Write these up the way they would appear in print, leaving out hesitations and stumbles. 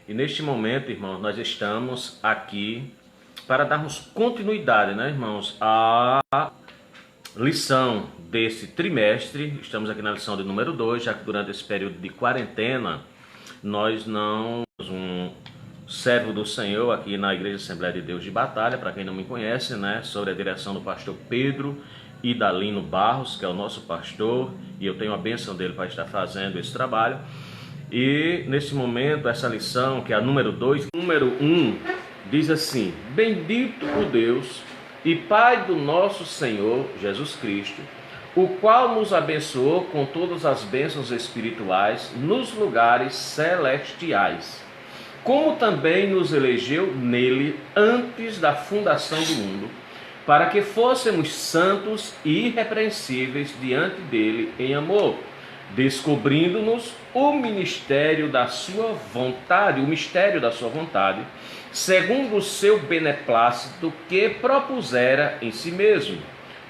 E neste momento, irmãos, nós estamos aqui para darmos continuidade, né, irmãos, à lição desse trimestre. Estamos aqui na lição de número 2, já que durante esse período de quarentena, nós não... um servo do Senhor aqui na Igreja Assembleia de Deus de Batalha, para quem não me conhece, né, sobre a direção do pastor Pedro Idalino Barros, que é o nosso pastor, e eu tenho a bênção dele para estar fazendo esse trabalho. E nesse momento, essa lição, que é a número 2, número 1, diz assim: bendito o Deus e Pai do nosso Senhor Jesus Cristo, o qual nos abençoou com todas as bênçãos espirituais nos lugares celestiais, como também nos elegeu nele antes da fundação do mundo, para que fôssemos santos e irrepreensíveis diante dele em amor, descobrindo-nos o ministério da sua vontade, o mistério da sua vontade, segundo o seu beneplácito que propusera em si mesmo,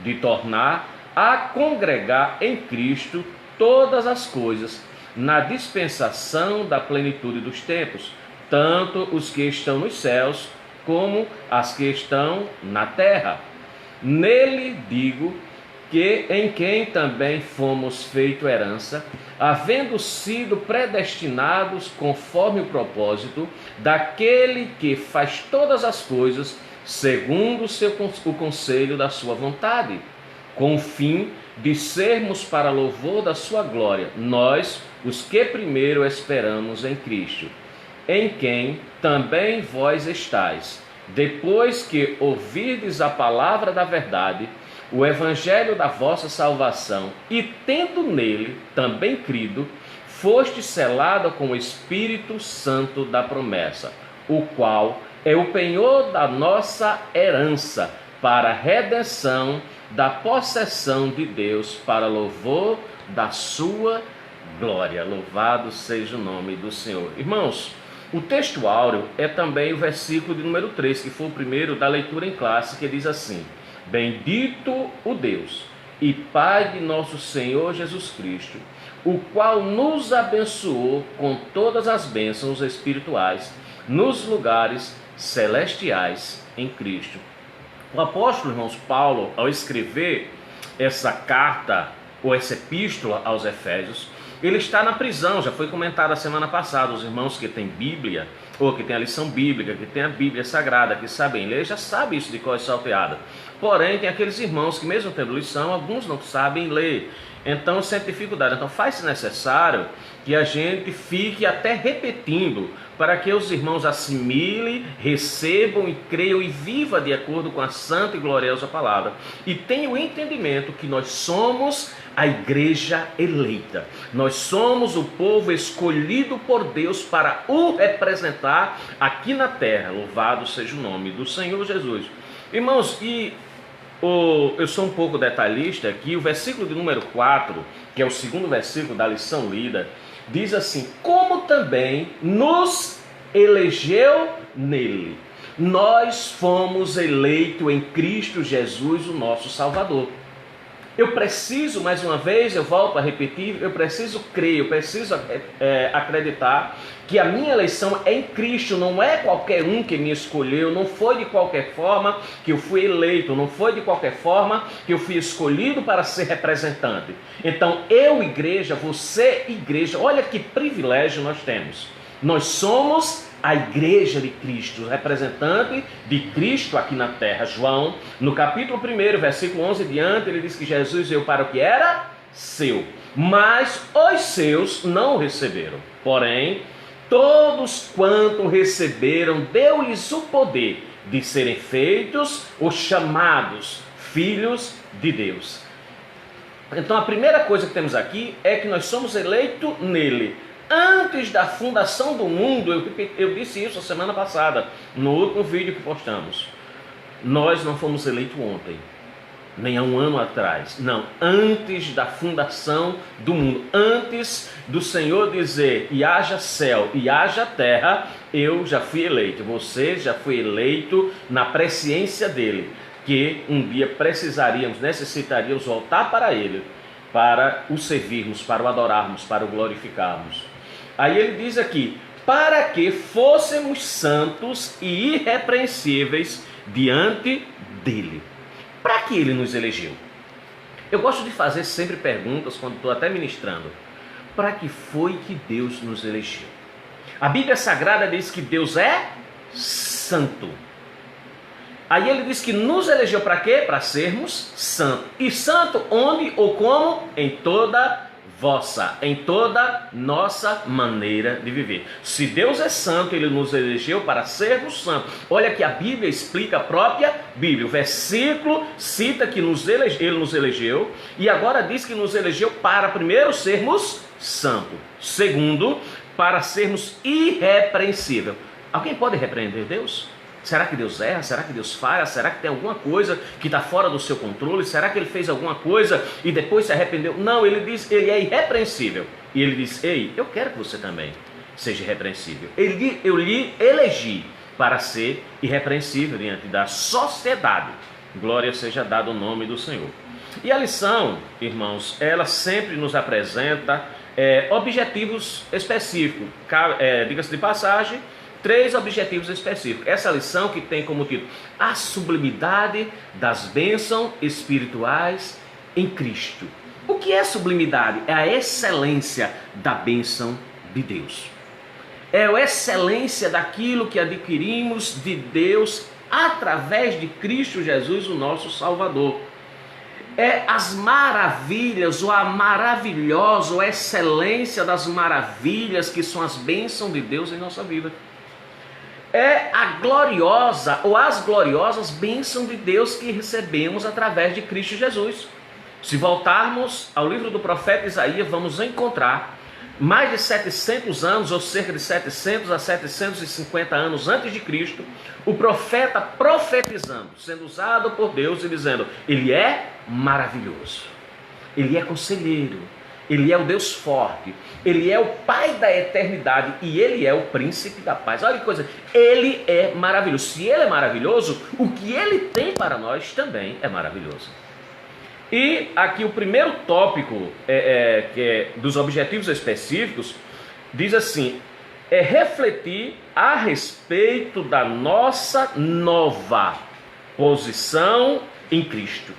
de tornar a congregar em Cristo todas as coisas, na dispensação da plenitude dos tempos, tanto os que estão nos céus, como as que estão na terra. Nele digo que em quem também fomos feito herança, havendo sido predestinados conforme o propósito daquele que faz todas as coisas segundo o conselho da sua vontade, com o fim de sermos para louvor da sua glória, nós, os que primeiro esperamos em Cristo, em quem também vós estáis, depois que ouvirdes a palavra da verdade, o evangelho da vossa salvação, e tendo nele também crido, foste selado com o Espírito Santo da promessa, o qual é o penhor da nossa herança, para a redenção da possessão de Deus, para louvor da sua glória. Louvado seja o nome do Senhor. Irmãos, o texto áureo é também o versículo de número 3, que foi o primeiro da leitura em classe, que diz assim: bendito o Deus e Pai de nosso Senhor Jesus Cristo, o qual nos abençoou com todas as bênçãos espirituais nos lugares celestiais em Cristo. O apóstolo, irmãos, Paulo, ao escrever essa carta ou essa epístola aos Efésios, ele está na prisão. Já foi comentado a semana passada. Os irmãos que têm Bíblia, ou que têm a lição bíblica, que têm a Bíblia Sagrada, que sabem ler, já sabem isso de cor salteada. Porém, tem aqueles irmãos que, mesmo tendo lição, alguns não sabem ler. Então, sente dificuldade. Então, faz-se necessário que a gente fique até repetindo, para que os irmãos assimilem, recebam e creiam e vivam de acordo com a santa e gloriosa palavra. E tenham o entendimento que nós somos a igreja eleita. Nós somos o povo escolhido por Deus para o representar aqui na terra. Louvado seja o nome do Senhor Jesus. Irmãos, eu sou um pouco detalhista aqui. O versículo de número 4, que é o segundo versículo da lição lida, diz assim: como também nos elegeu nele. Nós fomos eleitos em Cristo Jesus, o nosso Salvador. Eu preciso, mais uma vez, eu volto a repetir, eu preciso crer, eu preciso acreditar que a minha eleição é em Cristo, não é qualquer um que me escolheu, não foi de qualquer forma que eu fui eleito, não foi de qualquer forma que eu fui escolhido para ser representante. Então, eu, igreja, você, igreja, olha que privilégio nós temos. Nós somos a igreja de Cristo, representante de Cristo aqui na terra. João, no capítulo 1, versículo 11 em diante, ele diz que Jesus veio para o que era seu, mas os seus não o receberam. Porém, todos quanto receberam, deu-lhes o poder de serem feitos os chamados filhos de Deus. Então, a primeira coisa que temos aqui é que nós somos eleitos nele. Antes da fundação do mundo, eu disse isso a semana passada, no último vídeo que postamos. Nós não fomos eleitos ontem, nem há um ano atrás. Não, antes da fundação do mundo. Antes do Senhor dizer, e haja céu, e haja terra, eu já fui eleito. Você já foi eleito na presciência dele, que um dia necessitaríamos voltar para ele, para o servirmos, para o adorarmos, para o glorificarmos. Aí ele diz aqui, para que fôssemos santos e irrepreensíveis diante dele. Para que ele nos elegeu? Eu gosto de fazer sempre perguntas quando estou até ministrando. Para que foi que Deus nos elegeu? A Bíblia Sagrada diz que Deus é santo. Aí ele diz que nos elegeu para quê? Para sermos santos. E santo onde ou como? Em toda nossa maneira de viver. Se Deus é santo, ele nos elegeu para sermos santos. Olha que a Bíblia explica, a própria Bíblia. O versículo cita que ele nos elegeu, e agora diz que nos elegeu para, primeiro, sermos santos. Segundo, para sermos irrepreensíveis. Alguém pode repreender Deus? Será que Deus erra? Será que Deus falha? Será que tem alguma coisa que está fora do seu controle? Será que ele fez alguma coisa e depois se arrependeu? Não, ele diz, ele é irrepreensível. E ele diz, ei, eu quero que você também seja irrepreensível. Eu lhe elegi para ser irrepreensível diante da sociedade. Glória seja dada o nome do Senhor. E a lição, irmãos, ela sempre nos apresenta objetivos específicos. Diga-se de passagem, 3 objetivos específicos. Essa lição que tem como título a sublimidade das bênçãos espirituais em Cristo. O que é sublimidade? É a excelência da bênção de Deus. É a excelência daquilo que adquirimos de Deus através de Cristo Jesus, o nosso Salvador. É as maravilhas, ou a maravilhosa, ou a excelência das maravilhas que são as bênçãos de Deus em nossa vida. É a gloriosa ou as gloriosas bênçãos de Deus que recebemos através de Cristo Jesus. Se voltarmos ao livro do profeta Isaías, vamos encontrar mais de 700 anos, ou cerca de 700 a 750 anos antes de Cristo, o profeta profetizando, sendo usado por Deus e dizendo, ele é maravilhoso, ele é conselheiro, ele é o Deus forte, ele é o Pai da eternidade e ele é o príncipe da paz. Olha que coisa, ele é maravilhoso. Se ele é maravilhoso, o que ele tem para nós também é maravilhoso. E aqui o primeiro tópico que é dos objetivos específicos, diz assim, é refletir a respeito da nossa nova posição em Cristo.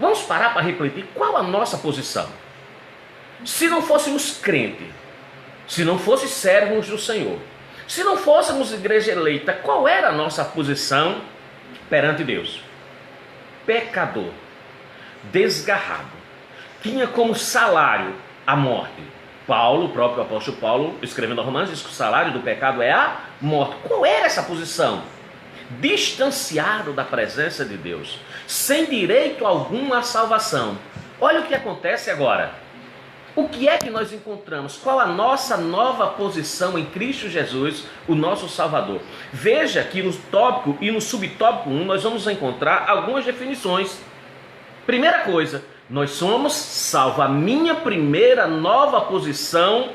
Vamos parar para refletir qual a nossa posição. Se não fôssemos crentes, se não fossemos servos do Senhor, se não fôssemos igreja eleita, qual era a nossa posição perante Deus? Pecador, desgarrado, tinha como salário a morte. Paulo, o próprio apóstolo Paulo, escrevendo a Romanos, diz que o salário do pecado é a morte. Qual era essa posição? Distanciado da presença de Deus, sem direito algum à salvação. Olha o que acontece agora. O que é que nós encontramos? Qual a nossa nova posição em Cristo Jesus, o nosso Salvador? Veja que no tópico e no subtópico 1 nós vamos encontrar algumas definições. Primeira coisa, nós somos salvos. A minha primeira nova posição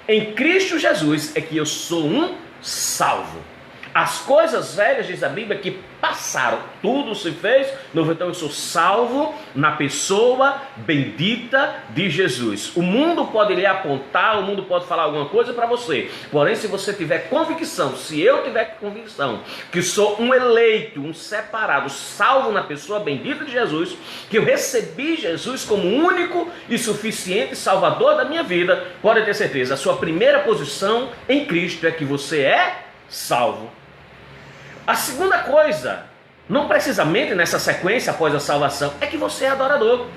em Cristo Jesus é que eu sou um salvo. As coisas velhas, diz a Bíblia, que passaram, tudo se fez novo. Então eu sou salvo na pessoa bendita de Jesus. O mundo pode lhe apontar, o mundo pode falar alguma coisa para você, porém se você tiver convicção, se eu tiver convicção que sou um eleito, um separado, salvo na pessoa bendita de Jesus, que eu recebi Jesus como único e suficiente Salvador da minha vida, pode ter certeza, a sua primeira posição em Cristo é que você é salvo. A segunda coisa, não precisamente nessa sequência após a salvação, é que você é adorador.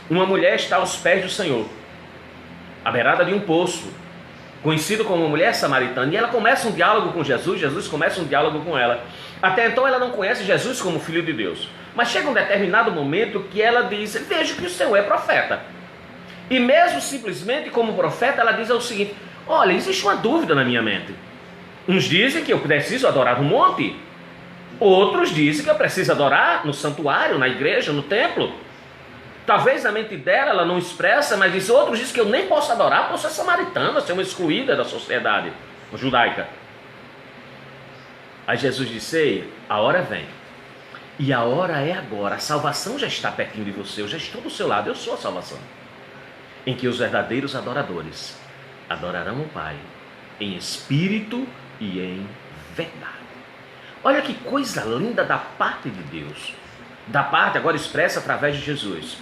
Uma mulher está aos pés do Senhor, à beirada de um poço, conhecido como mulher samaritana, e ela começa um diálogo com Jesus, Jesus começa um diálogo com ela. Até então ela não conhece Jesus como Filho de Deus, mas chega um determinado momento que ela diz, vejo que o Senhor é profeta. E mesmo simplesmente como profeta, ela diz o seguinte, olha, existe uma dúvida na minha mente. Uns dizem que eu preciso adorar no monte, outros dizem que eu preciso adorar no santuário, na igreja, no templo. Talvez na mente dela ela não expressa, mas diz, outros dizem que eu nem posso adorar por ser samaritana, ser uma excluída da sociedade judaica. Aí Jesus disse, ei, a hora vem, e a hora é agora, a salvação já está pertinho de você, eu já estou do seu lado, eu sou a salvação, em que os verdadeiros adoradores adorarão o Pai em espírito e em verdade. Olha que coisa linda da parte de Deus. Da parte agora expressa através de Jesus.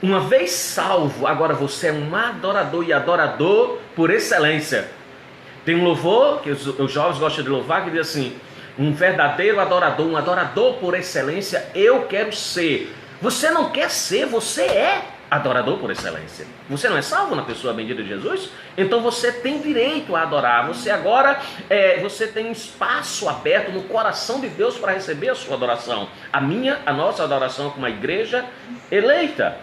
Uma vez salvo, agora você é um adorador e adorador por excelência. Tem um louvor que os jovens gostam de louvar que diz assim: um verdadeiro adorador, um adorador por excelência, eu quero ser. Você não quer ser, você é adorador por excelência. Você não é salvo na pessoa bendita de Jesus? Então você tem direito a adorar. Você agora você tem um espaço aberto no coração de Deus para receber a sua adoração. A nossa adoração como uma igreja eleita.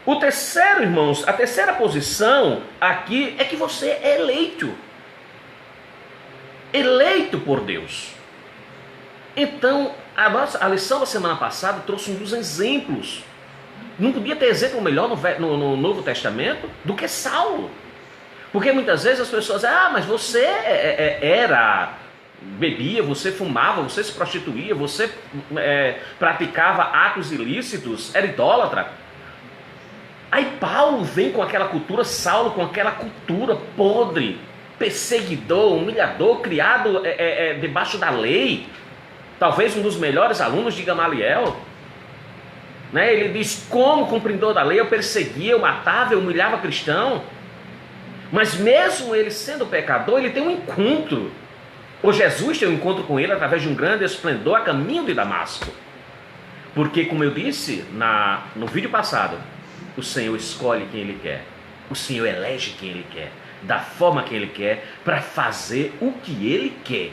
O terceiro, irmãos, a terceira posição aqui é que você é eleito. Eleito por Deus. Então, a lição da semana passada trouxe um dos exemplos. Não podia ter exemplo melhor no Novo Testamento do que Saulo. Porque muitas vezes as pessoas dizem: mas você bebia, você fumava, você se prostituía, você praticava atos ilícitos, era idólatra. Aí Paulo vem com aquela cultura, Saulo com aquela cultura podre, perseguidor, humilhador, criado debaixo da lei. Talvez um dos melhores alunos de Gamaliel. Né? Ele diz: como cumpridor da lei eu perseguia, eu matava, eu humilhava cristão. Mas mesmo ele sendo pecador, ele tem um encontro. Ou Jesus tem um encontro com ele através de um grande esplendor a caminho de Damasco. Porque, como eu disse no vídeo passado, o Senhor escolhe quem Ele quer. O Senhor elege quem Ele quer, da forma que Ele quer, para fazer o que Ele quer.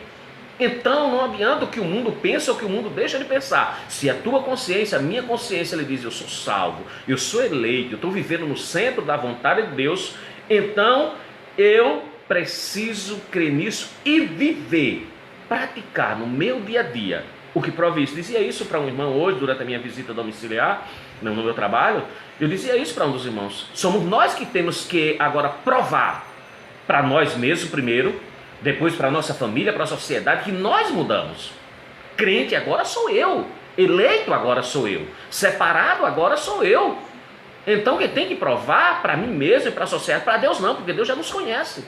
Então não adianta o que o mundo pensa ou o que o mundo deixa de pensar. Se a tua consciência, a minha consciência, ele diz: eu sou salvo, eu sou eleito, eu estou vivendo no centro da vontade de Deus, então eu preciso crer nisso e viver, praticar no meu dia a dia o que prove isso. Dizia isso para um irmão hoje, durante a minha visita domiciliar, no meu trabalho. Eu dizia isso para um dos irmãos: somos nós que temos que agora provar para nós mesmos primeiro, depois para a nossa família, para a sociedade, que nós mudamos. Crente agora sou eu, eleito agora sou eu, separado agora sou eu. Então quem tem que provar para mim mesmo e para a sociedade, para Deus não, porque Deus já nos conhece.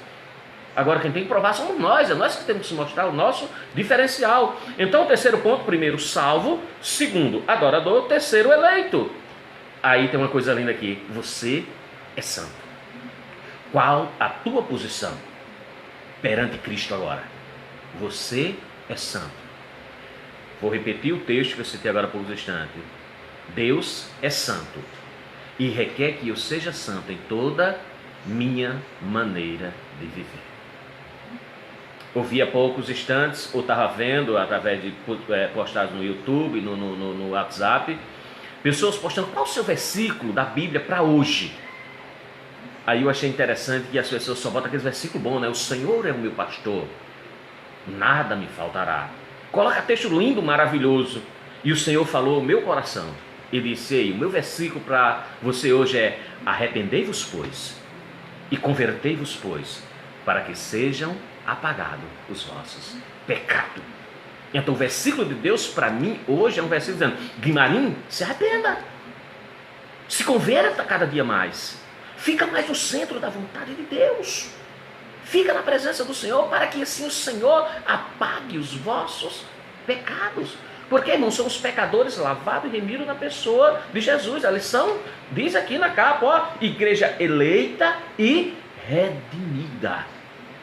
Agora quem tem que provar somos nós, é nós que temos que mostrar o nosso diferencial. Então o terceiro ponto: primeiro, salvo; segundo, adorador; terceiro, eleito. Aí tem uma coisa linda aqui: você é santo. Qual a tua posição perante Cristo agora? Você é santo. Vou repetir o texto que eu citei agora por um instante. Deus é santo e requer que eu seja santo em toda minha maneira de viver. Ouvi há poucos instantes, ou estava vendo através de postagens no YouTube, no WhatsApp, pessoas postando: qual o seu versículo da Bíblia para hoje? Aí eu achei interessante que as pessoas só botam aquele versículo bom, né? O Senhor é o meu pastor, nada me faltará. Coloca texto lindo, maravilhoso. E o Senhor falou ao meu coração. Ele disse: ei, o meu versículo para você hoje é: arrependei-vos, pois, e convertei-vos, pois, para que sejam apagados os vossos pecados. Então o versículo de Deus para mim hoje é um versículo dizendo: Guimarães, se arrependa, se converta cada dia mais, fica mais no centro da vontade de Deus, fica na presença do Senhor, para que assim o Senhor apague os vossos pecados. Porque, irmãos, somos pecadores lavados e remidos na pessoa de Jesus. A lição diz aqui na capa, ó: igreja eleita e redimida.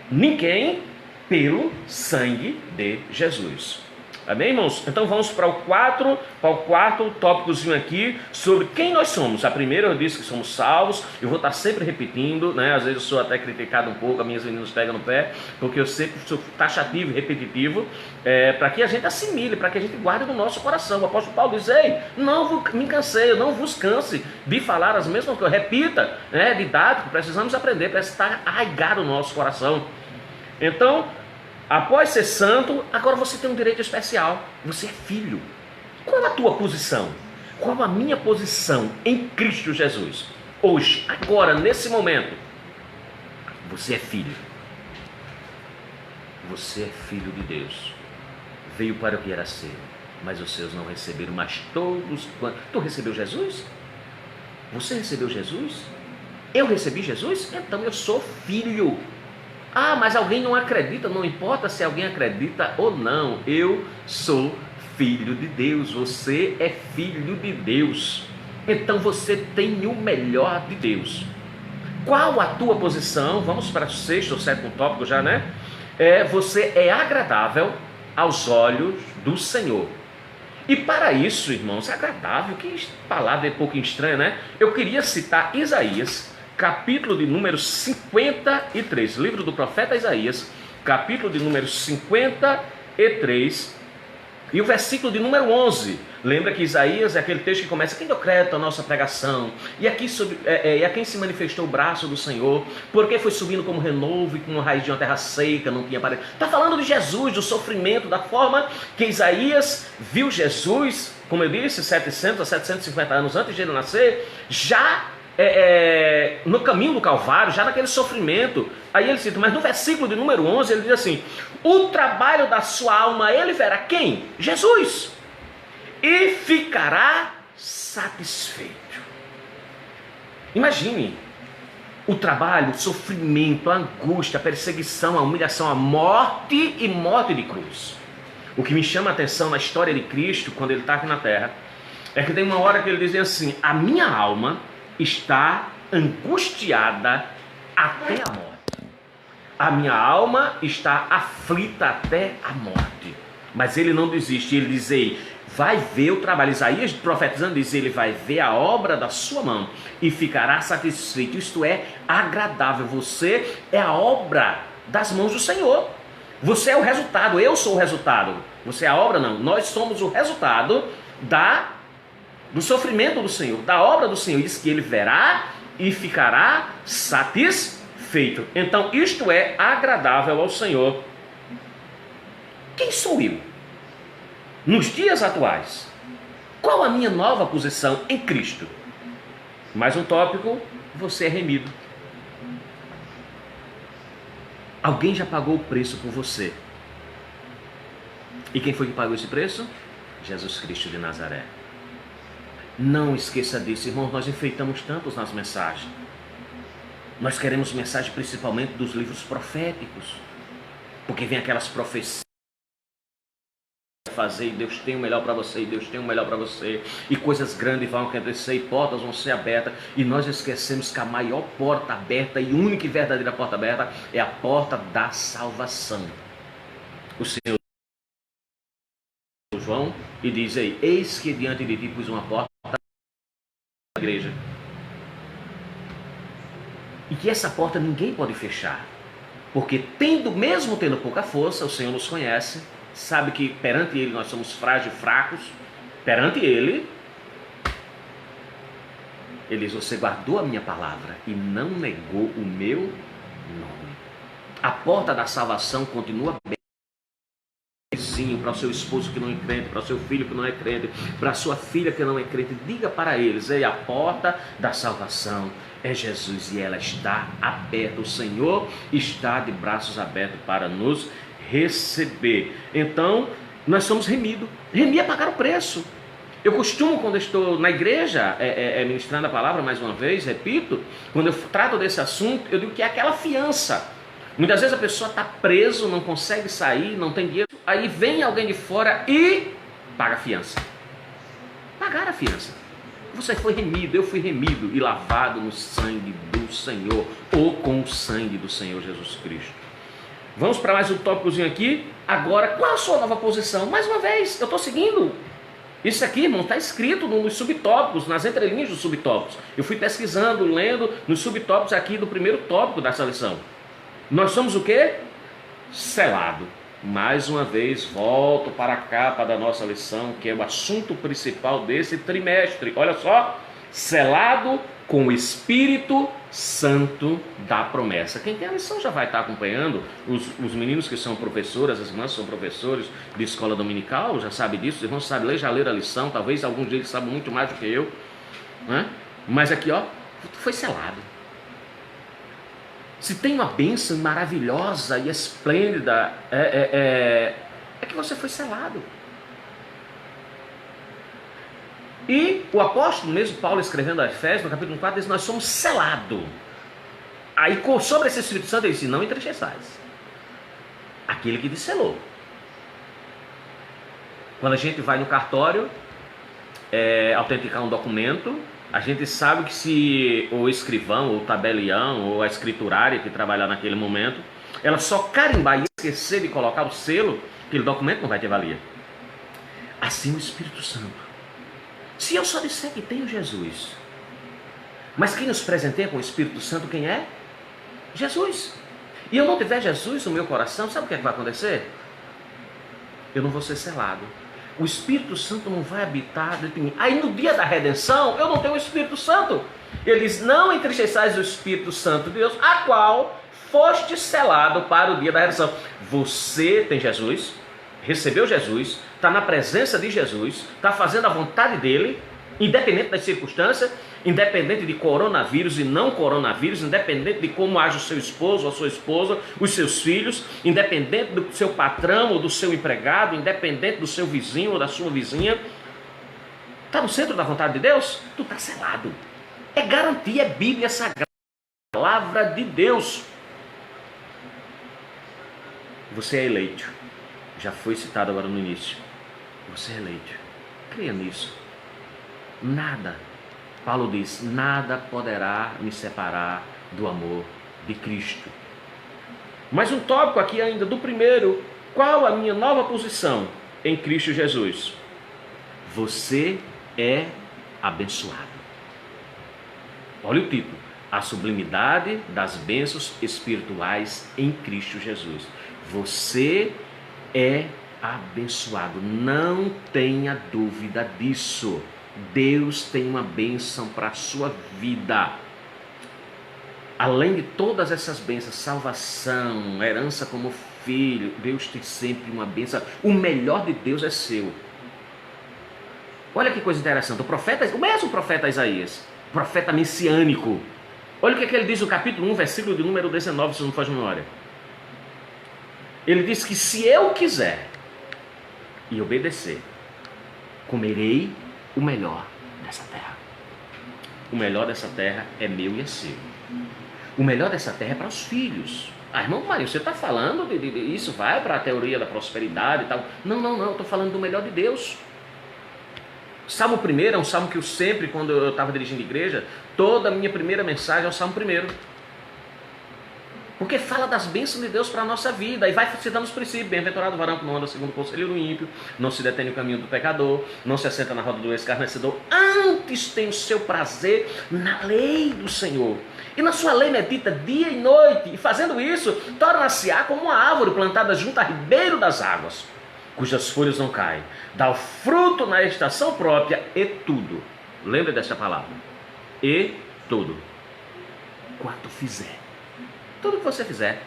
Ninguém pelo sangue de Jesus. Amém, irmãos? Então vamos para o quarto tópicozinho aqui sobre quem nós somos. A primeira eu disse que somos salvos. Eu vou estar sempre repetindo, né? Às vezes eu sou até criticado um pouco, as minhas meninas pegam no pé, porque eu sempre sou taxativo e repetitivo, para que a gente assimile, para que a gente guarde no nosso coração. O apóstolo Paulo diz: ei, não me cansei, eu não vos canse de falar as mesmas coisas. Repita, né? Didático, precisamos aprender, para estar arraigado no nosso coração. Então, após ser santo, agora você tem um direito especial. Você é filho. Qual a tua posição? Qual a minha posição em Cristo Jesus? Hoje, agora, nesse momento, você é filho. Você é filho de Deus. Veio para o que era seu, mas os seus não receberam. Mas todos... Tu recebeu Jesus? Você recebeu Jesus? Eu recebi Jesus? Então eu sou filho. Ah, mas alguém não acredita, não importa se alguém acredita ou não. Eu sou filho de Deus, você é filho de Deus. Então você tem o melhor de Deus. Qual a tua posição? Vamos para o sexto ou sétimo tópico já, né? Você é agradável aos olhos do Senhor. E para isso, irmãos, agradável, que palavra é um pouquinho estranha, né? Eu queria citar Isaías, capítulo de número 53, livro do profeta Isaías, capítulo de número 53, e o versículo de número 11. Lembra que Isaías é aquele texto que começa: quem deu crédito à nossa pregação? E aqui a quem se manifestou o braço do Senhor, porque foi subindo como renovo e como raiz de uma terra seca, não tinha parede. Está falando de Jesus, do sofrimento, da forma que Isaías viu Jesus, como eu disse, 700 a 750 anos antes de ele nascer, já no caminho do Calvário, já naquele sofrimento. Aí ele cita, mas no versículo de número 11 ele diz assim: o trabalho da sua alma ele verá quem? Jesus, e ficará satisfeito. Imagine o trabalho, o sofrimento, a angústia, a perseguição, a humilhação, a morte e morte de cruz. O que me chama a atenção na história de Cristo, quando ele está aqui na terra, é que tem uma hora que ele diz assim: a minha alma está angustiada até a morte. A minha alma está aflita até a morte. Mas ele não desiste, ele diz: ei, vai ver o trabalho. Isaías profetizando diz: ele vai ver a obra da sua mão e ficará satisfeito. Isto é agradável. Você é a obra das mãos do Senhor. Você é o resultado, eu sou o resultado. Você é a obra? Não, nós somos o resultado do sofrimento do Senhor, da obra do Senhor. Diz que ele verá e ficará satisfeito. Então isto é agradável ao Senhor. Quem sou eu? Nos dias atuais, qual a minha nova posição em Cristo? Mais um tópico: você é remido. Alguém já pagou o preço por você. E quem foi que pagou esse preço? Jesus Cristo de Nazaré. Não esqueça disso, irmãos. Nós enfeitamos tantos nas mensagens. Nós queremos mensagem principalmente dos livros proféticos, porque vem aquelas profecias: fazer, e Deus tem o melhor para você, e Deus tem o melhor para você, e coisas grandes vão acontecer, e portas vão ser abertas, e nós esquecemos que a maior porta aberta e única e verdadeira porta aberta é a porta da salvação. O Senhor João e diz aí: eis que diante de ti pus uma porta da igreja, e que essa porta ninguém pode fechar, porque mesmo tendo pouca força, o Senhor nos conhece, sabe que perante Ele nós somos frágeis e fracos. Perante Ele, Ele diz: você guardou a minha palavra e não negou o meu nome. A porta da salvação continua aberta para o seu esposo que não é crente, para o seu filho que não é crente, para a sua filha que não é crente. Diga para eles: a porta da salvação é Jesus, e ela está aberta. O Senhor está de braços abertos para nos receber. Então nós somos remidos. Remir é pagar o preço. Eu costumo, quando estou na igreja ministrando a palavra, mais uma vez, repito, quando eu trato desse assunto, eu digo que é aquela fiança. Muitas vezes a pessoa está preso, não consegue sair, não tem dinheiro, aí vem alguém de fora e paga a fiança. Pagar a fiança. Você foi remido, eu fui remido e lavado no sangue do Senhor, ou com o sangue do Senhor Jesus Cristo. Vamos para mais um tópicozinho aqui. Agora, qual a sua nova posição? Mais uma vez, eu estou seguindo. Isso aqui, irmão, está escrito nos subtópicos, nas entrelinhas dos subtópicos. Eu fui pesquisando, lendo nos subtópicos aqui do primeiro tópico dessa lição. Nós somos o quê? Selado. Mais uma vez, volto para a capa da nossa lição, que é o assunto principal desse trimestre. Olha só: selado com o Espírito Santo da promessa. Quem tem a lição já vai estar acompanhando. Os meninos que são professoras, as irmãs que são professores de escola dominical, já sabem disso. Os irmãos sabem ler, já leram a lição. Talvez alguns deles saibam muito mais do que eu, né? Mas aqui, ó, foi selado. Se tem uma bênção maravilhosa e esplêndida, é que você foi selado. E o apóstolo mesmo, Paulo, escrevendo a Efésios, no capítulo 4, diz: nós somos selados. Aí sobre esse Espírito Santo ele disse, não entristeçais. Aquele que te selou. Quando a gente vai no cartório autenticar um documento, a gente sabe que se o escrivão, ou o tabelião, ou a escriturária que trabalhar naquele momento, ela só carimbar e esquecer de colocar o selo, aquele documento não vai ter valia. Assim o Espírito Santo. Se eu só disser que tenho Jesus, mas quem nos presenteia com o Espírito Santo, quem é? Jesus. E eu não tiver Jesus no meu coração, sabe o que vai acontecer? Eu não vou ser selado. O Espírito Santo não vai habitar dentro de mim. Aí no dia da redenção, eu não tenho o Espírito Santo. Ele diz, não entristeçais o Espírito Santo de Deus, a qual foste selado para o dia da redenção. Você tem Jesus, recebeu Jesus, está na presença de Jesus, está fazendo a vontade dele, independente das circunstâncias, independente de coronavírus e não coronavírus, independente de como age o seu esposo ou a sua esposa, os seus filhos, independente do seu patrão ou do seu empregado, independente do seu vizinho ou da sua vizinha, está no centro da vontade de Deus? Tu está selado. É garantia, é Bíblia Sagrada, palavra de Deus. Você é eleito. Já foi citado agora no início. Você é eleito. Creia nisso. Nada, Paulo diz, nada poderá me separar do amor de Cristo. Mais um tópico aqui ainda do primeiro. Qual a minha nova posição em Cristo Jesus? Você é abençoado. Olha o título. A sublimidade das bênçãos espirituais em Cristo Jesus. Você é abençoado. Não tenha dúvida disso. Deus tem uma bênção para a sua vida. Além de todas essas bênçãos, salvação, herança como filho, Deus tem sempre uma bênção. O melhor de Deus é seu. Olha que coisa interessante. O mesmo profeta Isaías, profeta messiânico. Olha o que ele diz no capítulo 1, versículo de número 19, se não faz memória. Ele diz que se eu quiser e obedecer, comerei o melhor dessa terra. O melhor dessa terra é meu e é seu. O melhor dessa terra é para os filhos. Irmão Marinho, você está falando de isso vai para a teoria da prosperidade e tal. Não, eu estou falando do melhor de Deus. Salmo 1 é um salmo que eu sempre, quando eu estava dirigindo a igreja, toda a minha primeira mensagem é o Salmo 1. Porque fala das bênçãos de Deus para a nossa vida. E vai citando os princípios. Bem-aventurado o varão que não anda segundo o conselho do ímpio, não se detém no caminho do pecador, não se assenta na roda do escarnecedor. Antes tem o seu prazer na lei do Senhor. E na sua lei medita dia e noite. E fazendo isso, torna-se-á como uma árvore plantada junto a ribeiro das águas, cujas folhas não caem. Dá o fruto na estação própria e tudo. Lembra desta palavra. E tudo. Quanto fizer. Tudo que você fizer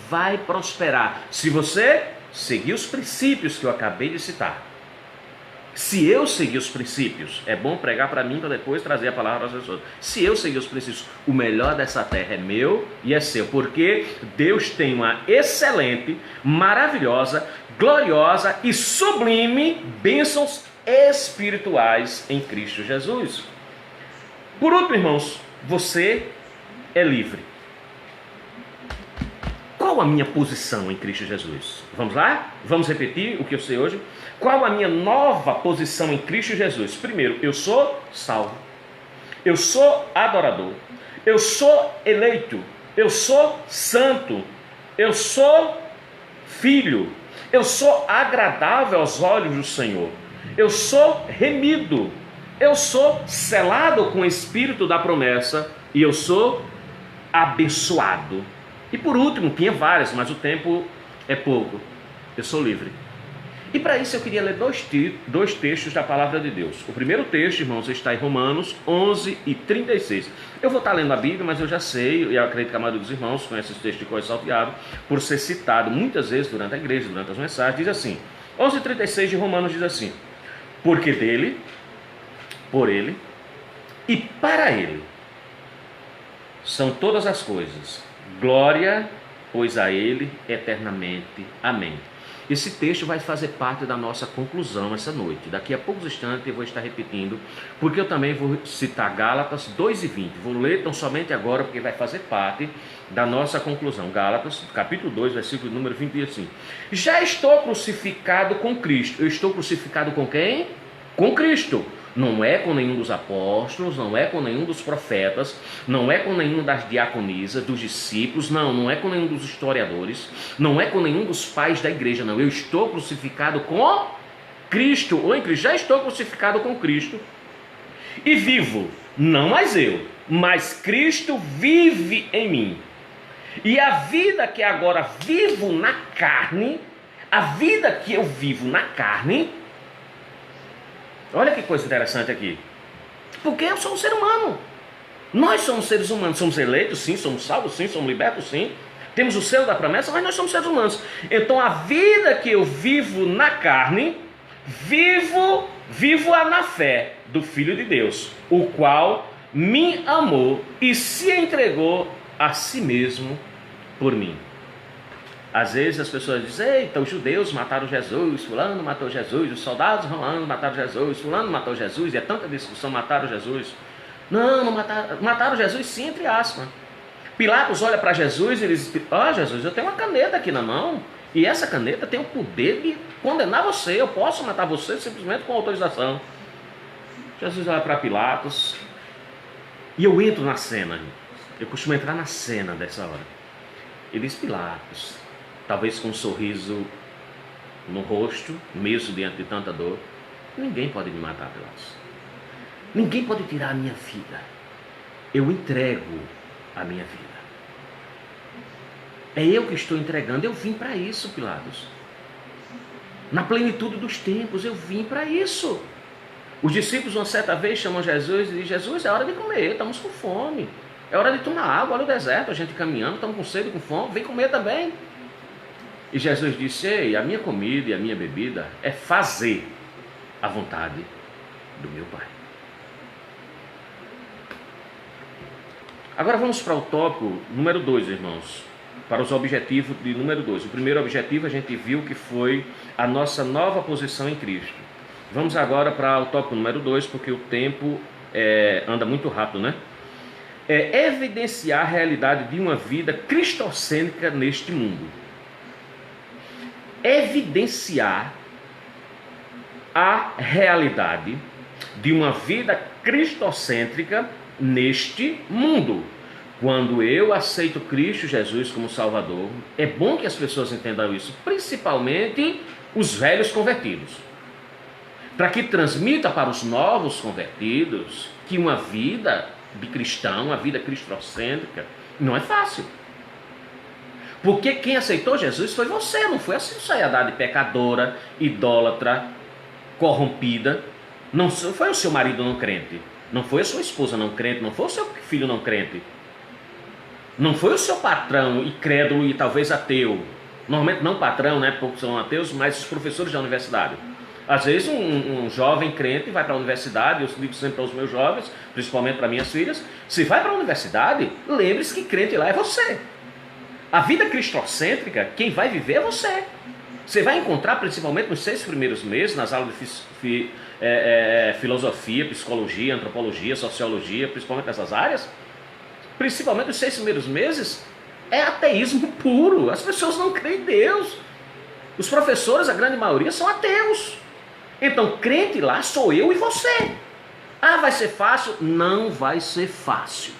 vai prosperar. Se você seguir os princípios que eu acabei de citar. Se eu seguir os princípios, é bom pregar para mim para depois trazer a palavra às pessoas. Se eu seguir os princípios, o melhor dessa terra é meu e é seu. Porque Deus tem uma excelente, maravilhosa, gloriosa e sublime bênçãos espirituais em Cristo Jesus. Por último, irmãos, você é livre. Qual a minha posição em Cristo Jesus? Vamos lá? Vamos repetir o que eu sei hoje? Qual a minha nova posição em Cristo Jesus? Primeiro, eu sou salvo. Eu sou adorador. Eu sou eleito. Eu sou santo. Eu sou filho. Eu sou agradável aos olhos do Senhor. Eu sou remido. Eu sou selado com o Espírito da promessa. E eu sou abençoado. E por último, tinha várias, mas o tempo é pouco. Eu sou livre. E para isso eu queria ler dois textos da palavra de Deus. O primeiro texto, irmãos, está em Romanos 11 e 36. Eu vou estar lendo a Bíblia, mas eu já sei, e eu acredito que a maioria dos irmãos conhece esse texto de cor salteado, por ser citado muitas vezes durante a igreja, durante as mensagens. Diz assim, 11:36 de Romanos diz assim: porque dele, por ele e para ele são todas as coisas. Glória, pois a ele eternamente. Amém. Esse texto vai fazer parte da nossa conclusão essa noite. Daqui a poucos instantes eu vou estar repetindo, porque eu também vou citar Gálatas 2:20. Vou ler tão somente agora, porque vai fazer parte da nossa conclusão. Gálatas, capítulo 2, versículo número 20, diz assim: já estou crucificado com Cristo. Eu estou crucificado com quem? Com Cristo. Não é com nenhum dos apóstolos, não é com nenhum dos profetas, não é com nenhum das diaconisas, dos discípulos, não é com nenhum dos historiadores, não é com nenhum dos pais da igreja, não. Eu estou crucificado com Cristo, ou em Cristo. Já estou crucificado com Cristo e vivo, não mais eu, mas Cristo vive em mim. E a vida que agora vivo na carne, a vida que eu vivo na carne, olha que coisa interessante aqui. Porque eu sou um ser humano. Nós somos seres humanos. Somos eleitos, sim. Somos salvos, sim. Somos libertos, sim. Temos o selo da promessa, mas nós somos seres humanos. Então a vida que eu vivo na carne, vivo-a na fé do Filho de Deus, o qual me amou e se entregou a si mesmo por mim. Às vezes as pessoas dizem: eita, os judeus mataram Jesus, fulano matou Jesus, os soldados romanos mataram Jesus, fulano matou Jesus, e é tanta discussão, mataram Jesus. Não mataram Jesus sim, entre aspas. Pilatos olha para Jesus e diz: Jesus, eu tenho uma caneta aqui na mão, e essa caneta tem o poder de condenar você, eu posso matar você simplesmente com autorização. Jesus olha para Pilatos, e eu entro na cena, eu costumo entrar na cena dessa hora. Ele diz: Pilatos, talvez com um sorriso no rosto, mesmo diante de tanta dor: ninguém pode me matar, Pilatos. Ninguém pode tirar a minha vida. Eu entrego a minha vida. É eu que estou entregando. Eu vim para isso, Pilatos. Na plenitude dos tempos, eu vim para isso. Os discípulos uma certa vez chamam Jesus e dizem: Jesus, é hora de comer, estamos com fome. É hora de tomar água, olha o deserto, a gente caminhando, estamos com sede, com fome, vem comer também. E Jesus disse: ei, a minha comida e a minha bebida é fazer a vontade do meu Pai. Agora vamos para o tópico número 2, irmãos. Para os objetivos de número 2. O primeiro objetivo a gente viu que foi a nossa nova posição em Cristo. Vamos agora para o tópico número 2, porque o tempo anda muito rápido, né? É evidenciar a realidade de uma vida cristocêntrica neste mundo. Evidenciar a realidade de uma vida cristocêntrica neste mundo. Quando eu aceito Cristo Jesus como Salvador, é bom que as pessoas entendam isso, principalmente os velhos convertidos, para que transmita para os novos convertidos que uma vida de cristão, uma vida cristocêntrica, não é fácil. Porque quem aceitou Jesus foi você, não foi a sociedade pecadora, idólatra, corrompida. Não foi o seu marido não crente, não foi a sua esposa não crente, não foi o seu filho não crente, não foi o seu patrão incrédulo e talvez ateu. Normalmente não patrão, né? Poucos são ateus, mas os professores da universidade. Às vezes um jovem crente vai para a universidade, eu digo sempre para os meus jovens, principalmente para minhas filhas: se vai para a universidade, lembre-se que crente lá é você. A vida cristocêntrica, quem vai viver é você. Você vai encontrar principalmente nos 6 primeiros meses, nas aulas de filosofia, psicologia, antropologia, sociologia, principalmente nessas áreas, principalmente os 6 primeiros meses, é ateísmo puro. As pessoas não creem em Deus. Os professores, a grande maioria, são ateus. Então, crente lá sou eu e você. Ah, vai ser fácil? Não vai ser fácil.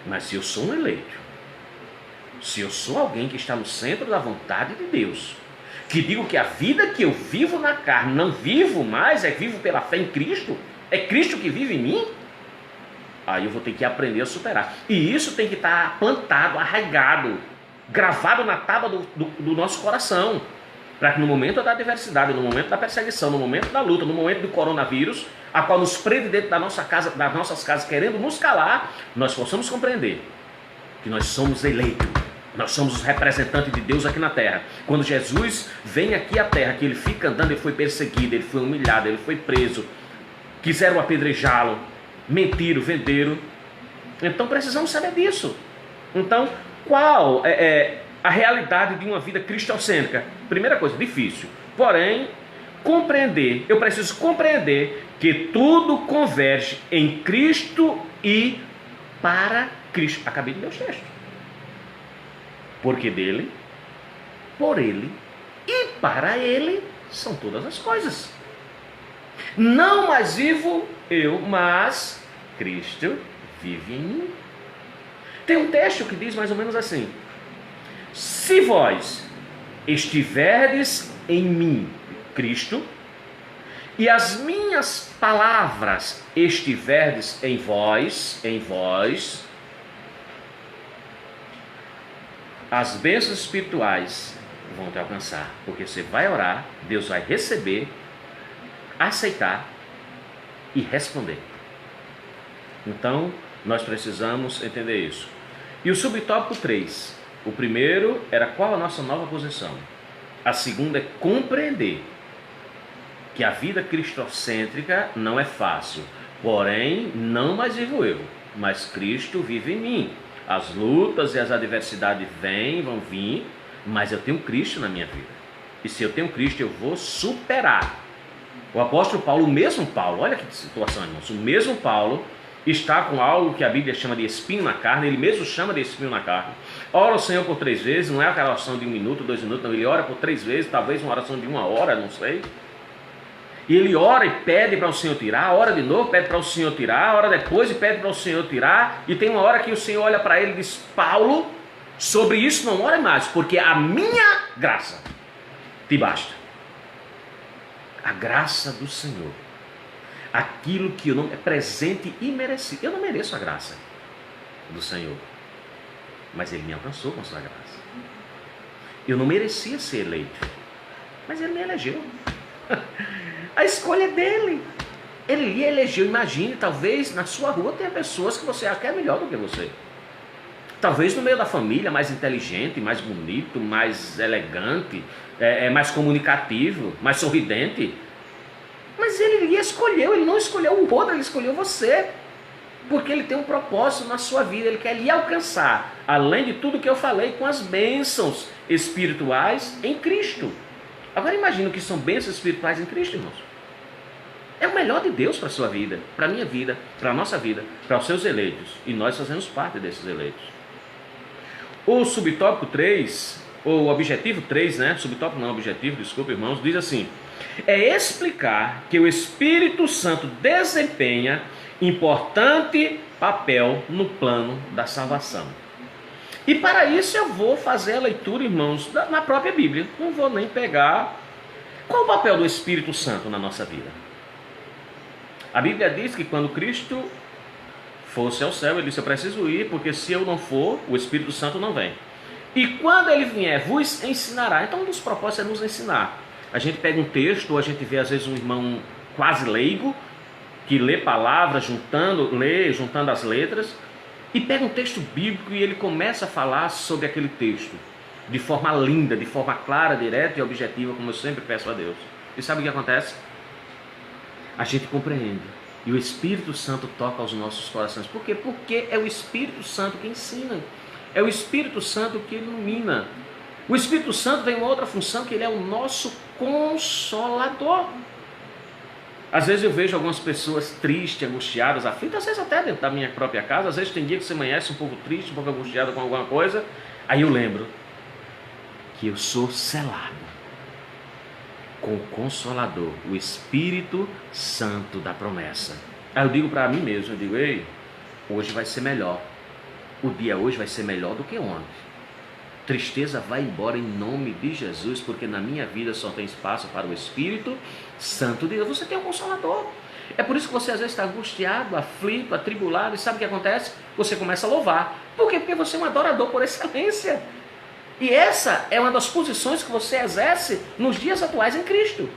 Mas se eu sou um eleito, se eu sou alguém que está no centro da vontade de Deus, que digo que a vida que eu vivo na carne, não vivo mais, é vivo pela fé em Cristo, é Cristo que vive em mim, aí eu vou ter que aprender a superar. E isso tem que estar plantado, arraigado, gravado na tábua do nosso coração, para que no momento da adversidade, no momento da perseguição, no momento da luta, no momento do coronavírus, a qual nos prende dentro da nossa casa, das nossas casas, querendo nos calar, nós possamos compreender que nós somos eleitos, nós somos os representantes de Deus aqui na terra. Quando Jesus vem aqui à terra, que ele fica andando, ele foi perseguido, ele foi humilhado, ele foi preso, quiseram apedrejá-lo, mentiram, venderam. Então precisamos saber disso. Então, qual a realidade de uma vida cristocêntrica. Primeira coisa, difícil. Porém, eu preciso compreender que tudo converge em Cristo e para Cristo. Acabei de ler o texto. Porque dele, por ele e para ele são todas as coisas. Não mais vivo eu, mas Cristo vive em mim. Tem um texto que diz mais ou menos assim: se vós estiverdes em mim, Cristo, e as minhas palavras estiverdes em vós, as bênçãos espirituais vão te alcançar, porque você vai orar, Deus vai receber, aceitar e responder. Então, nós precisamos entender isso. E o subtópico 3, o primeiro era qual a nossa nova posição. A segunda é compreender que a vida cristocêntrica não é fácil, porém, não mais vivo eu, mas Cristo vive em mim. As lutas e as adversidades vão vir, mas eu tenho Cristo na minha vida. E se eu tenho Cristo, eu vou superar. O apóstolo Paulo, o mesmo Paulo, olha que situação, irmãos, o mesmo Paulo está com algo que a Bíblia chama de espinho na carne, ele mesmo chama de espinho na carne. Ora o Senhor por 3 vezes, não é aquela oração de 1 minuto, 2 minutos, não, ele ora por 3 vezes, talvez uma oração de 1 hora, não sei. E ele ora e pede para o Senhor tirar, ora de novo, pede para o Senhor tirar, ora depois e pede para o Senhor tirar, e tem uma hora que o Senhor olha para ele e diz: Paulo, sobre isso não ore mais, porque a minha graça te basta. A graça do Senhor, aquilo que eu não é presente e merecido. Eu não mereço a graça do Senhor, mas Ele me alcançou com a sua graça. Eu não merecia ser eleito, mas Ele me elegeu. A escolha é dele. Ele lhe elegeu. Imagine, talvez na sua rua tenha pessoas que você acha que é melhor do que você. Talvez no meio da família, mais inteligente, mais bonito, mais elegante, mais comunicativo, mais sorridente. Mas ele lhe escolheu, ele não escolheu o outro, ele escolheu você. Porque ele tem um propósito na sua vida, ele quer lhe alcançar, além de tudo que eu falei, com as bênçãos espirituais em Cristo. Agora imagine o que são bênçãos espirituais em Cristo, irmãos. É o melhor de Deus para a sua vida, para a minha vida, para a nossa vida, para os seus eleitos. E nós fazemos parte desses eleitos. O subtópico 3, ou o objetivo 3, né? Subtópico não, objetivo, desculpa, irmãos, diz assim: é explicar que o Espírito Santo desempenha importante papel no plano da salvação. E para isso eu vou fazer a leitura, irmãos, na própria Bíblia. Não vou nem pegar. Qual o papel do Espírito Santo na nossa vida? A Bíblia diz que quando Cristo fosse ao céu, ele disse: eu preciso ir, porque se eu não for, o Espírito Santo não vem. E quando ele vier, vos ensinará. Então um dos propósitos é nos ensinar. A gente pega um texto, ou a gente vê às vezes um irmão quase leigo, que lê palavras, juntando as letras, e pega um texto bíblico e ele começa a falar sobre aquele texto, de forma linda, de forma clara, direta e objetiva, como eu sempre peço a Deus. E sabe o que acontece? A gente compreende. E o Espírito Santo toca aos nossos corações. Por quê? Porque é o Espírito Santo que ensina. É o Espírito Santo que ilumina. O Espírito Santo tem uma outra função, que ele é o nosso consolador. Às vezes eu vejo algumas pessoas tristes, angustiadas, aflitas, às vezes até dentro da minha própria casa. Às vezes tem dia que você amanhece um pouco triste, um pouco angustiado com alguma coisa. Aí eu lembro que eu sou selado com o Consolador, o Espírito Santo da promessa. Aí eu digo para mim mesmo, eu digo: ei, hoje vai ser melhor. O dia hoje vai ser melhor do que ontem. Tristeza vai embora em nome de Jesus, porque na minha vida só tem espaço para o Espírito Santo de Deus. Você tem um Consolador. É por isso que você às vezes está angustiado, aflito, atribulado, e sabe o que acontece? Você começa a louvar. Por quê? Porque você é um adorador por excelência. E essa é uma das posições que você exerce nos dias atuais em Cristo.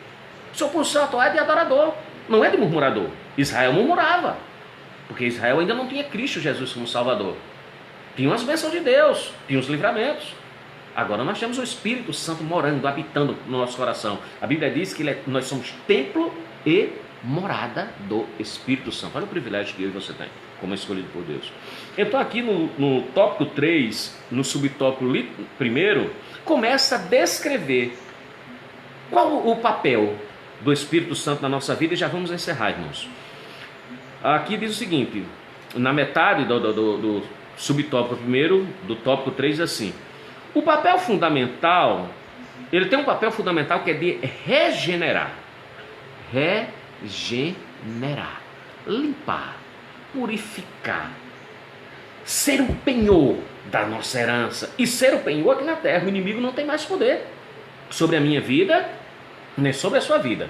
Sua posição atual é de adorador, não é de murmurador. Israel murmurava, porque Israel ainda não tinha Cristo Jesus como Salvador. Tinha as bênçãos de Deus, tinha os livramentos. Agora nós temos o Espírito Santo morando, habitando no nosso coração. A Bíblia diz que nós somos templo e morada do Espírito Santo. Olha o privilégio que eu e você tem. como escolhido por Deus. Então aqui no tópico 3, no subtópico primeiro, começa a descrever qual o papel do Espírito Santo na nossa vida, e já vamos encerrar, irmãos. Aqui diz o seguinte, na metade do subtópico primeiro, do tópico 3, assim: o papel fundamental, ele tem um papel fundamental que é de regenerar, limpar, purificar, ser o penhor da nossa herança, e ser o penhor aqui na terra. O inimigo não tem mais poder sobre a minha vida, nem sobre a sua vida.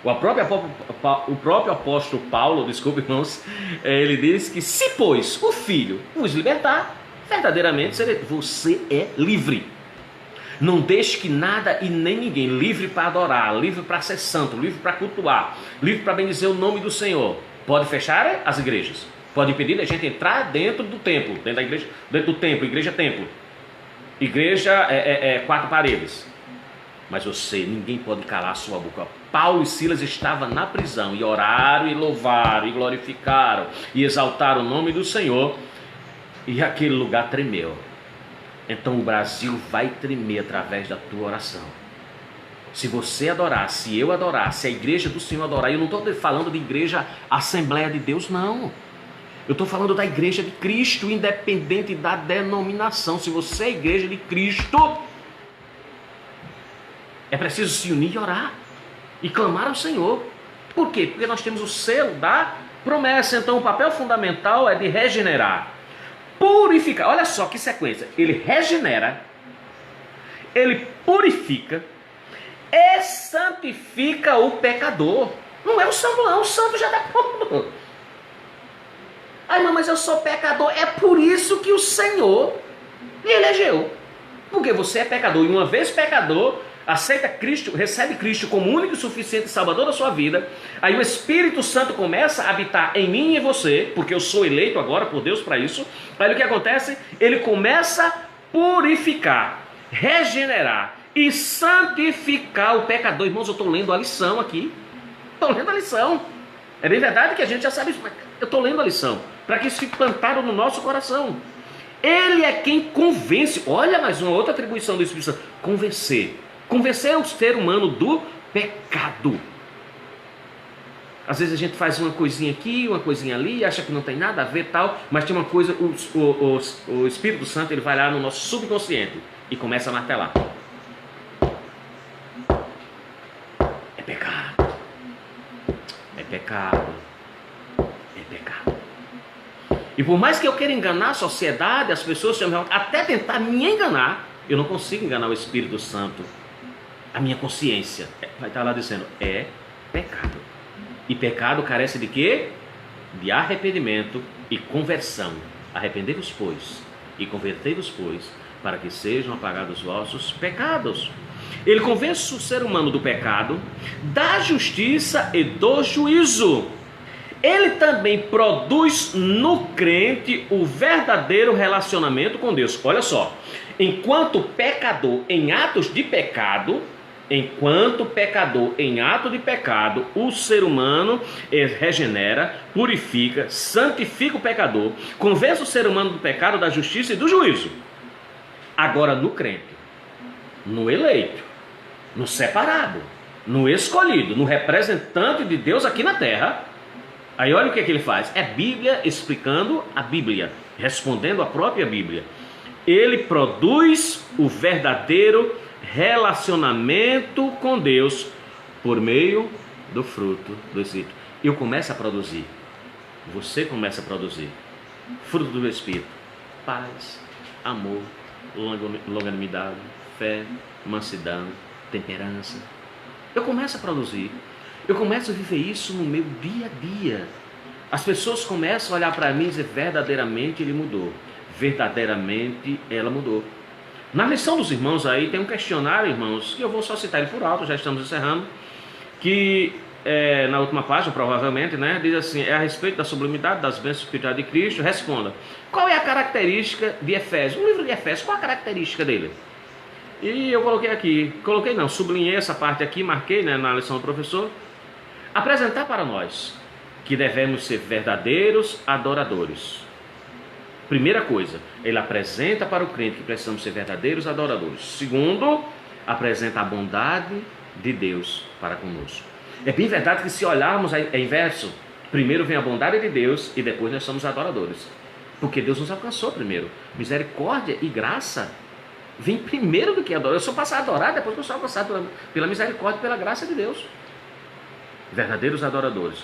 O próprio apóstolo Paulo, desculpe, irmãos, ele diz que se, pois, o Filho vos libertar, verdadeiramente você é livre. Não deixe que nada e nem ninguém, livre para adorar, livre para ser santo, livre para cultuar, livre para bendizer o nome do Senhor, pode fechar as igrejas, pode impedir a gente entrar dentro do templo, dentro da igreja, dentro do templo, igreja-templo. Igreja 4 paredes. Mas ninguém pode calar a sua boca. Paulo e Silas estavam na prisão e oraram e louvaram e glorificaram e exaltaram o nome do Senhor, e aquele lugar tremeu. Então o Brasil vai tremer através da tua oração. Se você adorar, se eu adorar, se a igreja do Senhor adorar, eu não estou falando de igreja Assembleia de Deus, não. Eu estou falando da igreja de Cristo, independente da denominação. Se você é a igreja de Cristo, é preciso se unir e orar e clamar ao Senhor. Por quê? Porque nós temos o selo da promessa. Então o papel fundamental é de regenerar, purificar. Olha só que sequência. Ele regenera, ele purifica e santifica o pecador. Não é o santo não, o santo já está pronto. Ai, mas eu sou pecador. É por isso que o Senhor me elegeu. Porque você é pecador, e uma vez pecador, aceita Cristo, recebe Cristo como único e suficiente Salvador da sua vida. Aí o Espírito Santo começa a habitar em mim e em você, porque eu sou eleito agora por Deus para isso. Aí o que acontece? Ele começa a purificar, regenerar e santificar o pecador. Irmãos, eu estou lendo a lição aqui. Estou lendo a lição. É bem verdade que a gente já sabe isso, mas eu estou lendo a lição, para que isso fique plantado no nosso coração. Ele é quem convence. Olha, mais uma outra atribuição do Espírito Santo: convencer. Convencer o ser humano do pecado. Às vezes a gente faz uma coisinha aqui, uma coisinha ali, acha que não tem nada a ver tal, mas tem uma coisa, o Espírito Santo, ele vai lá no nosso subconsciente e começa a martelar. É pecado. É pecado. É pecado. E por mais que eu queira enganar a sociedade, as pessoas, até tentar me enganar, eu não consigo enganar o Espírito Santo. A minha consciência vai estar lá dizendo: é pecado. E pecado carece de quê? De arrependimento e conversão. Arrependei-vos, pois, e convertei-vos, pois, para que sejam apagados os vossos pecados. Ele convence o ser humano do pecado, da justiça e do juízo. Ele também produz no crente o verdadeiro relacionamento com Deus. Olha só, enquanto pecador em atos de pecado, o ser humano regenera, purifica, santifica o pecador, convence o ser humano do pecado, da justiça e do juízo. Agora no crente, no eleito, no separado, no escolhido, no representante de Deus aqui na terra, aí olha o que ele faz. É Bíblia explicando a Bíblia, respondendo a própria Bíblia. Ele produz o verdadeiro relacionamento com Deus por meio do fruto do Espírito. Eu começo a produzir, você começa a produzir fruto do Espírito: paz, amor, longanimidade, fé, mansidão, temperança. Eu começo a produzir, eu começo a viver isso no meu dia a dia. As pessoas começam a olhar para mim e dizer: verdadeiramente ele mudou, verdadeiramente ela mudou. Na lição dos irmãos aí tem um questionário, irmãos, que eu vou só citar ele por alto, já estamos encerrando, que na última página, provavelmente, né, diz assim: é a respeito da sublimidade das bênçãos espirituais de Cristo. Responda: qual é a característica de Efésios? O livro de Efésios, qual a característica dele? E eu sublinhei essa parte aqui, marquei, né, na lição do professor. Apresentar para nós que devemos ser verdadeiros adoradores. Primeira coisa, ele apresenta para o crente que precisamos ser verdadeiros adoradores. Segundo, apresenta a bondade de Deus para conosco. É bem verdade que se olharmos é inverso. Primeiro vem a bondade de Deus e depois nós somos adoradores. Porque Deus nos alcançou primeiro. Misericórdia e graça vem primeiro do que adorar. Eu só passo a adorar depois que eu sou alcançado pela misericórdia e pela graça de Deus. Verdadeiros adoradores.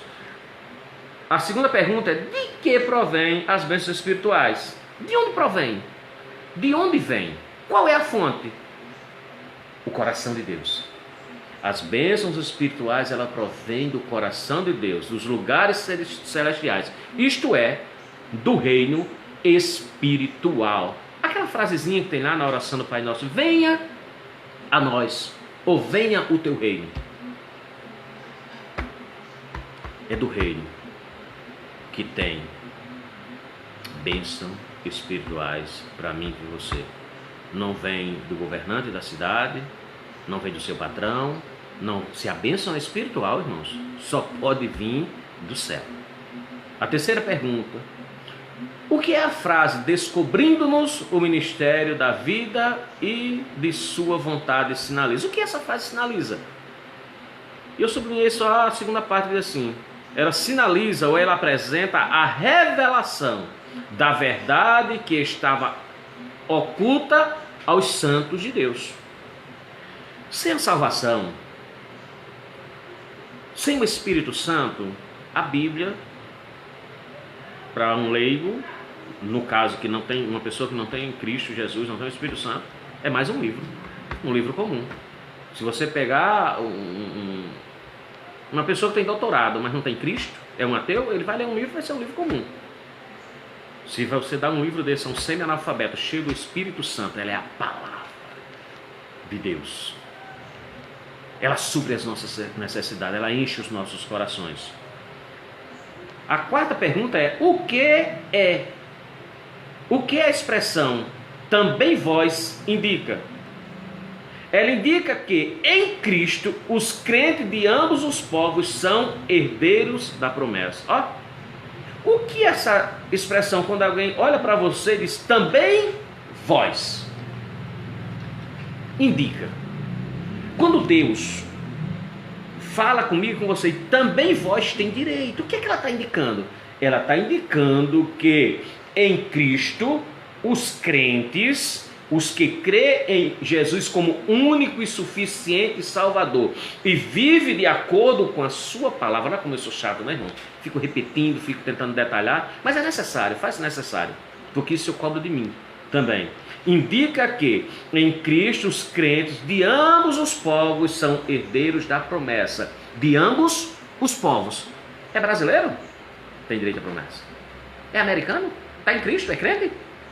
A segunda pergunta é: de que provém as bênçãos espirituais? De onde provém? De onde vem? Qual é a fonte? O coração de Deus. As bênçãos espirituais, ela provém do coração de Deus, dos lugares celestiais. Isto é, do reino espiritual. Aquela frasezinha que tem lá na oração do Pai Nosso: venha a nós, ou venha o teu reino. É do reino que tem bênçãos espirituais para mim e para você. Não vem do governante da cidade, não vem do seu patrão, não. Se a bênção é espiritual, irmãos, só pode vir do céu. A terceira pergunta: o que é a frase descobrindo-nos o ministério da vida e de sua vontade sinaliza? O que essa frase sinaliza? Eu sublinhei só a segunda parte, diz assim: ela sinaliza ou ela apresenta a revelação da verdade que estava oculta aos santos de Deus. Sem a salvação, sem o Espírito Santo, a Bíblia, para um leigo, no caso que não tem, uma pessoa que não tem Cristo Jesus, não tem o Espírito Santo, é mais um livro comum. Se você pegar uma pessoa que tem doutorado, mas não tem Cristo, é um ateu, ele vai ler um livro, vai ser um livro comum. Se você dá um livro desse a um semi-analfabeto, cheio do Espírito Santo, ela é a palavra de Deus. Ela supre as nossas necessidades, ela enche os nossos corações. A quarta pergunta é: o que a expressão também vós indica? Ela indica que em Cristo os crentes de ambos os povos são herdeiros da promessa. Ó, o que essa expressão, quando alguém olha para você e diz também vós, indica? Quando Deus fala comigo, com você, também vós tem direito. O que é que ela está indicando? Ela está indicando que em Cristo os crentes, os que crê em Jesus como único e suficiente Salvador e vive de acordo com a sua palavra. Não é como eu sou chato, né, irmão? Fico repetindo, fico tentando detalhar, mas é necessário, faz necessário, porque isso eu cobro de mim também. Indica que em Cristo os crentes de ambos os povos são herdeiros da promessa. De ambos os povos. É brasileiro? Tem direito à promessa. É americano? Está em Cristo? É crente?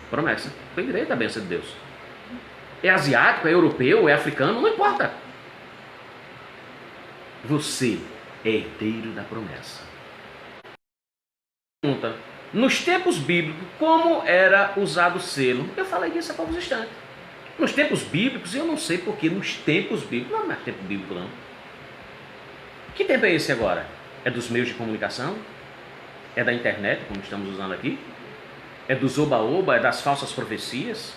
Promessa. Tem direito à bênção de Deus. É asiático? É europeu? É africano? Não importa. Você é herdeiro da promessa. Pergunta: nos tempos bíblicos, como era usado o selo? Eu falei disso há poucos instantes. Nos tempos bíblicos, eu não sei porque nos tempos bíblicos, não é tempo bíblico não. Que tempo é esse agora? É dos meios de comunicação? É da internet, como estamos usando aqui? É do oba-oba? É das falsas profecias?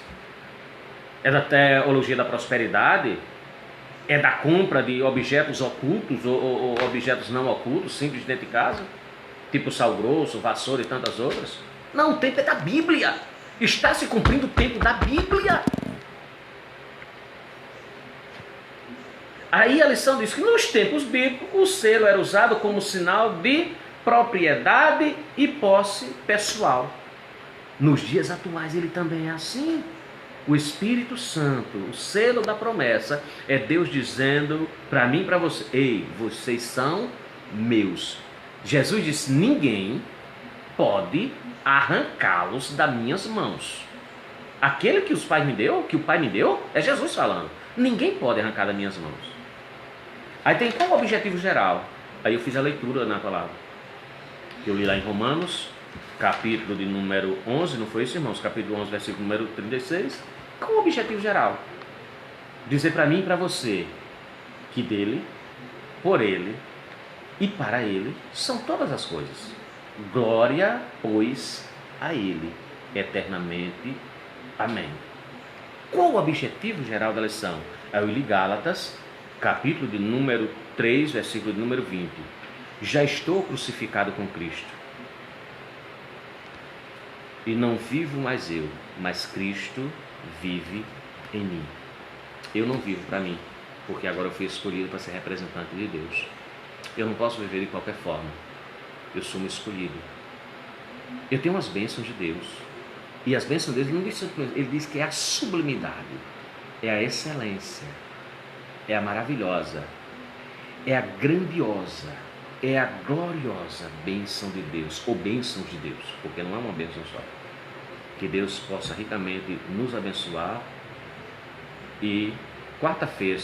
É da teologia da prosperidade? É da compra de objetos ocultos ou objetos não ocultos, simples dentro de casa? Tipo sal grosso, vassoura e tantas outras? Não, o tempo é da Bíblia. Está se cumprindo o tempo da Bíblia. Aí a lição diz que nos tempos bíblicos o selo era usado como sinal de propriedade e posse pessoal. Nos dias atuais ele também é assim. O Espírito Santo, o selo da promessa, é Deus dizendo para mim e para você: ei, vocês são meus. Jesus disse: ninguém pode arrancá-los das minhas mãos. Aquele que os pais me deu, que o Pai me deu, é Jesus falando. Ninguém pode arrancar das minhas mãos. Aí tem qual o objetivo geral? Aí eu fiz a leitura na palavra. Eu li lá em Romanos, capítulo de número 11, não foi isso, irmãos? Capítulo 11, versículo número 36. Qual o objetivo geral? Dizer para mim e para você que dele, por ele e para Ele são todas as coisas. Glória, pois, a Ele, eternamente. Amém. Qual o objetivo geral da lição? É o Gálatas, capítulo de número 3, versículo de número 20. Já estou crucificado com Cristo. E não vivo mais eu, mas Cristo vive em mim. Eu não vivo para mim, porque agora eu fui escolhido para ser representante de Deus. Eu não posso viver de qualquer forma. Eu sou um escolhido. Eu tenho as bênçãos de Deus. E as bênçãos de Deus, não diz, ele diz que é a sublimidade, é a excelência, é a maravilhosa, é a grandiosa, é a gloriosa bênção de Deus, ou bênçãos de Deus, porque não é uma bênção só. Que Deus possa ricamente nos abençoar. E quarta-feira,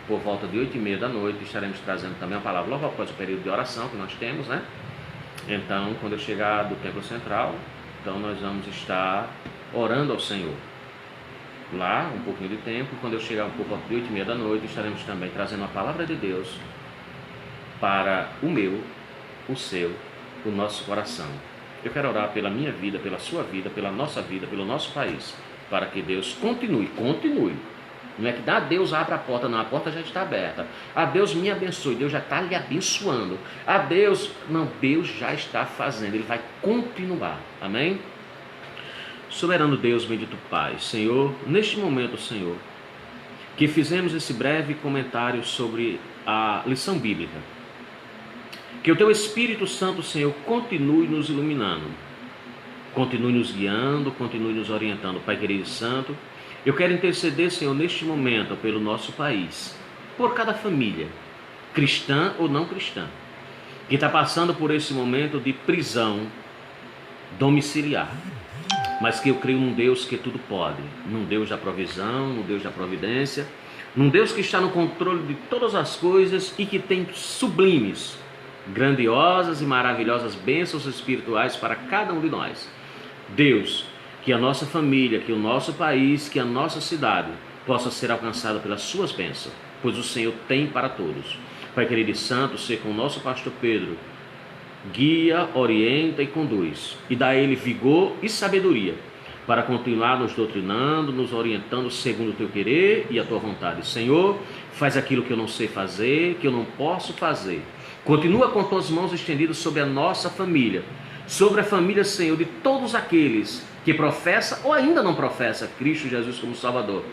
por volta de 8h30 da noite, estaremos trazendo também a palavra logo após o período de oração que nós temos, né? Então, quando eu chegar do Templo Central, então nós vamos estar orando ao Senhor. Lá, um pouquinho de tempo, quando eu chegar por volta de 8h30 da noite, estaremos também trazendo a palavra de Deus para o meu, o seu, o nosso coração. Eu quero orar pela minha vida, pela sua vida, pela nossa vida, pelo nosso país, para que Deus continue. Não é que Deus abre a porta, não, a porta já está aberta. Deus me abençoe, Deus já está lhe abençoando. Deus já está fazendo, Ele vai continuar. Amém? Soberano Deus, bendito Pai, Senhor, neste momento, Senhor, que fizemos esse breve comentário sobre a lição bíblica, que o Teu Espírito Santo, Senhor, continue nos iluminando, continue nos guiando, continue nos orientando, Pai querido e santo. Eu quero interceder, Senhor, neste momento pelo nosso país, por cada família, cristã ou não cristã, que está passando por esse momento de prisão domiciliar. Mas que eu creio num Deus que tudo pode, num Deus da provisão, num Deus da providência, num Deus que está no controle de todas as coisas e que tem sublimes, grandiosas e maravilhosas bênçãos espirituais para cada um de nós. Deus, que a nossa família, que o nosso país, que a nossa cidade possa ser alcançada pelas suas bênçãos, pois o Senhor tem para todos. Pai querido e santo, ser com o nosso pastor Pedro, guia, orienta e conduz, e dá a ele vigor e sabedoria, para continuar nos doutrinando, nos orientando segundo o teu querer e a tua vontade. Senhor, faz aquilo que eu não sei fazer, que eu não posso fazer. Continua com tuas mãos estendidas sobre a nossa família, sobre a família, Senhor, de todos aqueles que professa ou ainda não professa Cristo Jesus como Salvador.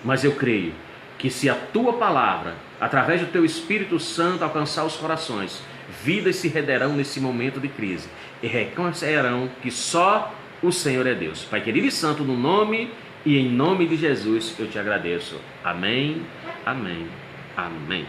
Mas eu creio que se a tua palavra, através do teu Espírito Santo, alcançar os corações, vidas se rederão nesse momento de crise e reconhecerão que só o Senhor é Deus. Pai querido e santo, no nome e em nome de Jesus eu te agradeço. Amém, amém, amém.